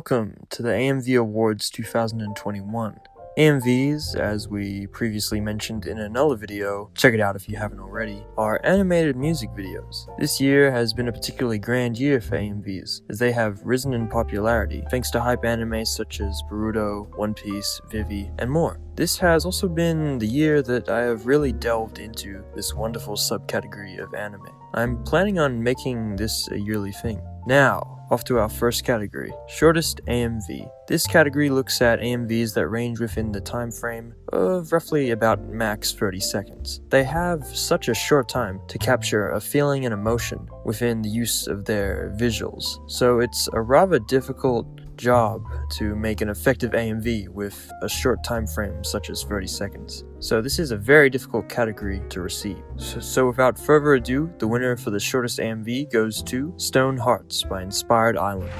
Welcome to the AMV Awards 2021. AMVs, as we previously mentioned in another video, check it out if you haven't already, are animated music videos. This year has been a particularly grand year for AMVs, as they have risen in popularity thanks to hype anime such as Boruto, One Piece, Vivi, and more. This has also been the year that I have really delved into this wonderful subcategory of anime. I'm planning on making this a yearly thing. Now, off to our first category, Shortest AMV. This category looks at AMVs that range within the time frame of roughly about max 30 seconds. They have such a short time to capture a feeling and emotion within the use of their visuals, so it's a rather difficult job to make an effective AMV with a short time frame such as 30 seconds. So this is a very difficult category to receive. So without further ado, the winner for the shortest AMV goes to Stone Hearts by Inspired Island.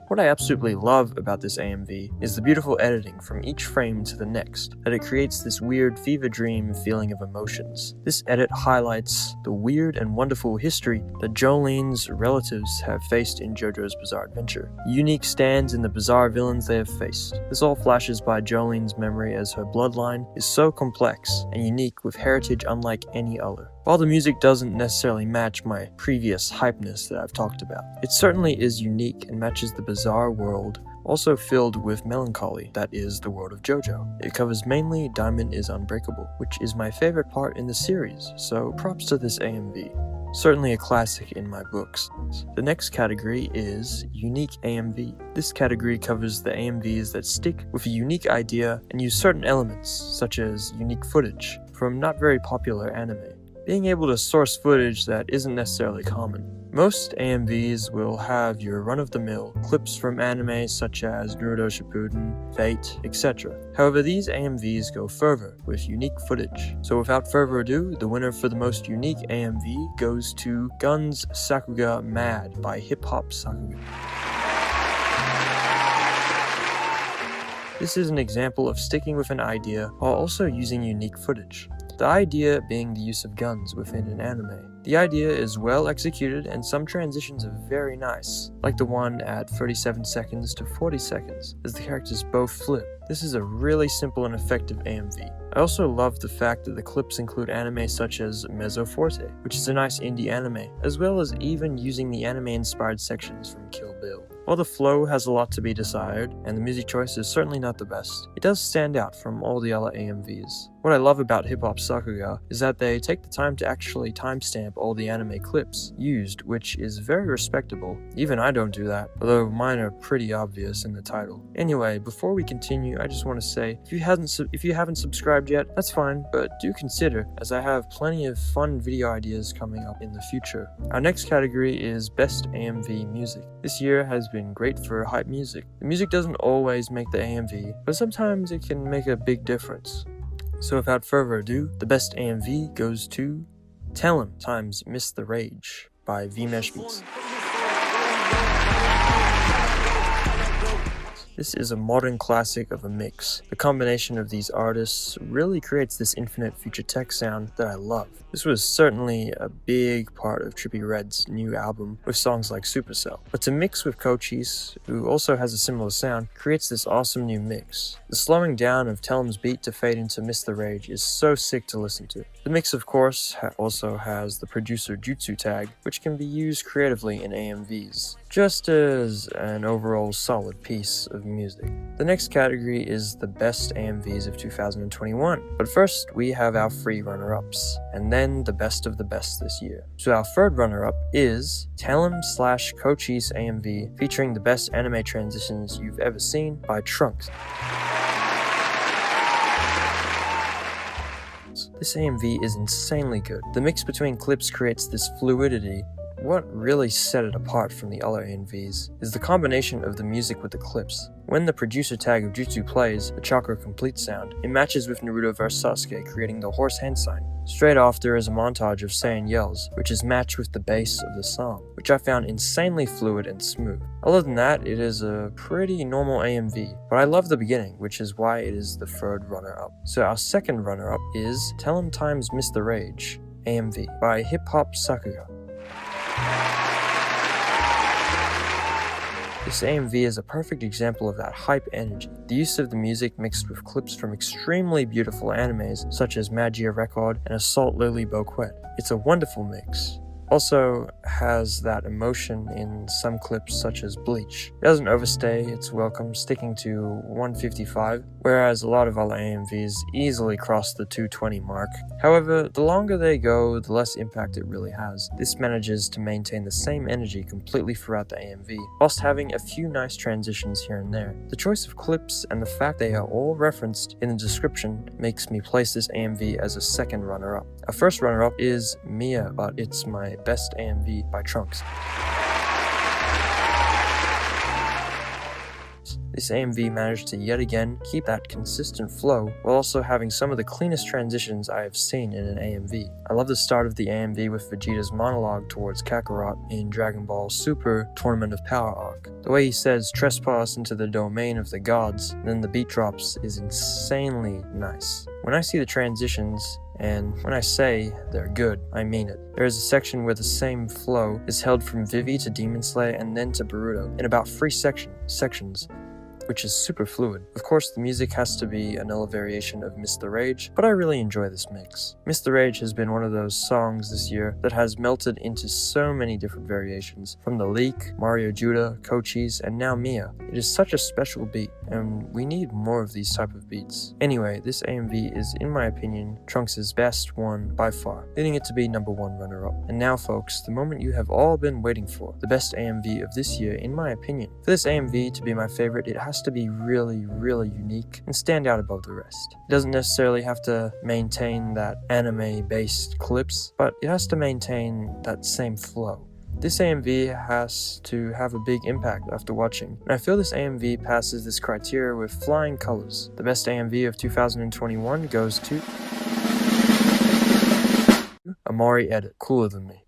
What I absolutely love about this AMV is the beautiful editing from each frame to the next, that it creates this weird fever dream feeling of emotions. This edit highlights the weird and wonderful history that Jolene's relatives have faced in JoJo's Bizarre Adventure. Unique stands in the bizarre villains they have faced. This all flashes by Jolene's memory as her bloodline is so complex and unique with heritage unlike any other. While the music doesn't necessarily match my previous hypeness that I've talked about, it certainly is unique and matches the bizarre world, also filled with melancholy, that is the world of JoJo. It covers mainly Diamond is Unbreakable, which is my favorite part in the series, so props to this AMV. Certainly a classic in my books. The next category is Unique AMV. This category covers the AMVs that stick with a unique idea and use certain elements, such as unique footage, from not very popular anime. Being able to source footage that isn't necessarily common. Most AMVs will have your run-of-the-mill clips from anime such as Naruto Shippuden, Fate, etc. However, these AMVs go further with unique footage. So without further ado, the winner for the most unique AMV goes to Gun's Sakuga Mad by Hip Hop Sakuga. This is an example of sticking with an idea while also using unique footage. The idea being the use of guns within an anime. The idea is well executed and some transitions are very nice, like the one at 37 seconds to 40 seconds, as the characters both flip. This is a really simple and effective AMV. I also love the fact that the clips include anime such as Mezzo Forte, which is a nice indie anime, as well as even using the anime-inspired sections from Kill Bill. While the flow has a lot to be desired, and the music choice is certainly not the best, it does stand out from all the other AMVs. What I love about Hip Hop Sakuga is that they take the time to actually timestamp all the anime clips used, which is very respectable. Even I don't do that, although mine are pretty obvious in the title. Anyway, before we continue, I just want to say, if you haven't subscribed yet, that's fine, but do consider, as I have plenty of fun video ideas coming up in the future. Our next category is Best AMV Music. This year has been great for hype music. The music doesn't always make the AMV, but sometimes it can make a big difference. So without further ado, the best AMV goes to Tell 'Em x Miss the Rage by V-Mesh Beats. This is a modern classic of a mix. The combination of these artists really creates this infinite future tech sound that I love. This was certainly a big part of Trippie Redd's new album with songs like Supercell. But to mix with Cochise, who also has a similar sound, creates this awesome new mix. The slowing down of Tell 'Em's beat to fade into Miss the Rage is so sick to listen to. The mix, of course, also has the producer Jutsu tag, which can be used creatively in AMVs, just as an overall solid piece of music. The next category is the best AMVs of 2021. But first, we have our free runner-ups, and then the best of the best this year. So our third runner-up is Tell 'Em / Cochise AMV, featuring the best anime transitions you've ever seen by Trunks. This AMV is insanely good. The mix between clips creates this fluidity. What really set it apart from the other AMVs is the combination of the music with the clips. When the producer tag of Jutsu plays the Chakra Complete sound, it matches with Naruto vs Sasuke, creating the horse hand sign. Straight off, there is a montage of Saiyan yells, which is matched with the bass of the song, which I found insanely fluid and smooth. Other than that, it is a pretty normal AMV, but I love the beginning, which is why it is the third runner-up. So our second runner-up is Tell 'Em x Miss the Rage, AMV, by Hip Hop Sakuga. This AMV is a perfect example of that hype energy. The use of the music mixed with clips from extremely beautiful animes such as Magia Record and Assault Lily Boquet. It's a wonderful mix. Also has that emotion in some clips such as Bleach. It doesn't overstay its welcome, sticking to 155, whereas a lot of other AMVs easily cross the 220 mark. However, the longer they go, the less impact it really has. This manages to maintain the same energy completely throughout the AMV, whilst having a few nice transitions here and there. The choice of clips and the fact they are all referenced in the description makes me place this AMV as a second runner-up. A first runner-up is Mia, but it's my best AMV by Trunks. This AMV managed to yet again keep that consistent flow while also having some of the cleanest transitions I have seen in an AMV. I love the start of the AMV with Vegeta's monologue towards Kakarot in Dragon Ball Super Tournament of Power arc. The way he says trespass into the domain of the gods, and then the beat drops is insanely nice. When I see the transitions, and when I say they're good, I mean it. There is a section where the same flow is held from Vivi to Demon Slayer and then to Boruto in about 3 sections, which is super fluid. Of course, the music has to be another variation of Mr. Rage, but I really enjoy this mix. Mr. Rage has been one of those songs this year that has melted into so many different variations, from The Leak, Mario Judah, Kochis, and now Mia. It is such a special beat, and we need more of these type of beats. Anyway, this AMV is, in my opinion, Trunks' best one by far, leading it to be number 1 runner-up. And now folks, the moment you have all been waiting for, the best AMV of this year in my opinion. For this AMV to be my favorite, it has to be really unique and stand out above the rest. It doesn't necessarily have to maintain that anime-based clips, but it has to maintain that same flow. This AMV has to have a big impact after watching, and I feel this AMV passes this criteria with flying colors. The best AMV of 2021 goes to Omori Edit, Cooler Than Me.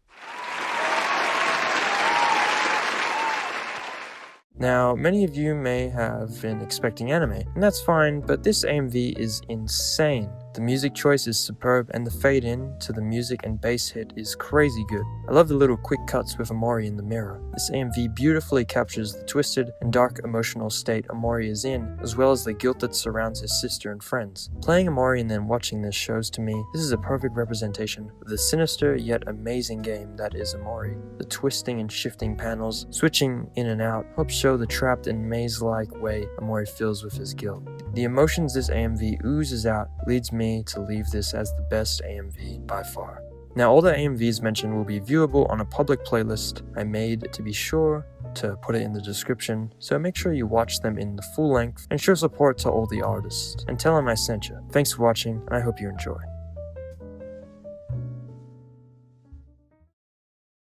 Now, many of you may have been expecting anime, and that's fine, but this AMV is insane. The music choice is superb, and the fade in to the music and bass hit is crazy good. I love the little quick cuts with Omori in the mirror. This AMV beautifully captures the twisted and dark emotional state Omori is in, as well as the guilt that surrounds his sister and friends. Playing Omori and then watching this shows to me this is a perfect representation of the sinister yet amazing game that is Omori. The twisting and shifting panels, switching in and out, help show the trapped and maze-like way Omori feels with his guilt. The emotions this AMV oozes out leads me to leave this as the best AMV by far. Now, all the AMVs mentioned will be viewable on a public playlist I made to be sure to put it in the description, so make sure you watch them in the full length and show support to all the artists, and tell them I sent you. Thanks for watching, and I hope you enjoy.